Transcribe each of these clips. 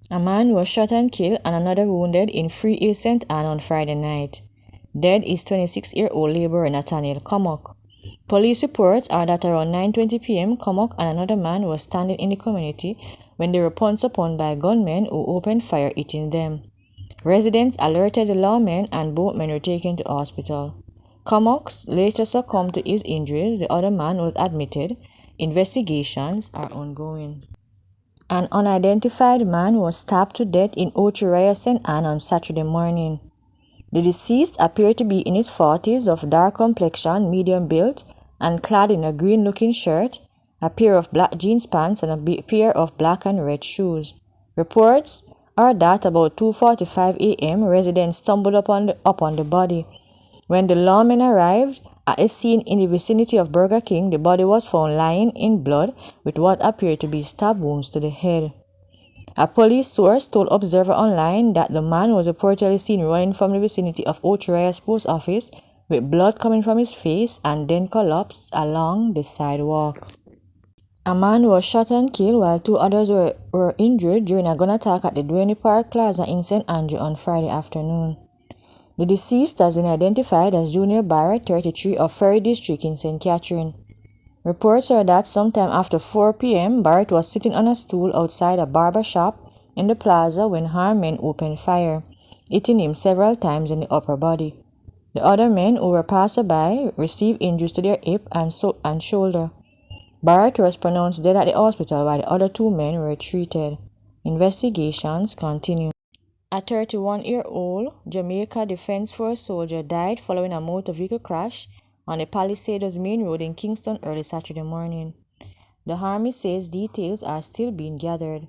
A man was shot and killed and another wounded in Free Hill, St. Anne on Friday night. Dead is 26-year-old laborer Nathaniel Comock. Police reports are that around 9:20 p.m. Comock and another man were standing in the community when they were pounced upon by gunmen who opened fire, hitting them. Residents alerted the lawmen and both men were taken to hospital. Comock later succumbed to his injuries. The other man was admitted. Investigations are ongoing. An unidentified man was stabbed to death in Ocho Rios, St. Anne on Saturday morning. The deceased appeared to be in his 40s, of dark complexion, medium build, and clad in a green-looking shirt, a pair of black jeans pants, and a pair of black and red shoes. Reports are that about 2:45 a.m. residents stumbled upon the body. When the lawmen arrived at a scene in the vicinity of Burger King, the body was found lying in blood with what appeared to be stab wounds to the head. A police source told Observer Online that the man was reportedly seen running from the vicinity of Ocho Rios Post Office with blood coming from his face and then collapsed along the sidewalk. A man was shot and killed while two others were injured during a gun attack at the Duane Park Plaza in St. Andrew on Friday afternoon. The deceased has been identified as Junior Barrett, 33, of Ferry District in St. Catherine. Reports are that sometime after 4 p.m., Barrett was sitting on a stool outside a barber shop in the plaza when armed men opened fire, hitting him several times in the upper body. The other men, who were passerby, received injuries to their hip and shoulder. Barrett was pronounced dead at the hospital while the other two men were treated. Investigations continue. A 31-year-old Jamaica Defense Force soldier died following a motor vehicle crash on the Palisados Main Road in Kingston early Saturday morning. The Army says details are still being gathered.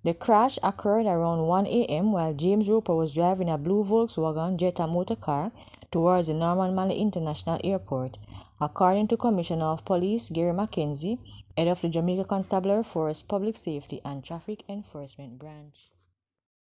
The crash occurred around 1 a.m. while James Roper was driving a blue Volkswagen Jetta motor car towards the Norman Manley International Airport, according to Commissioner of Police Gary Mackenzie, head of the Jamaica Constabulary Force Public Safety and Traffic Enforcement Branch.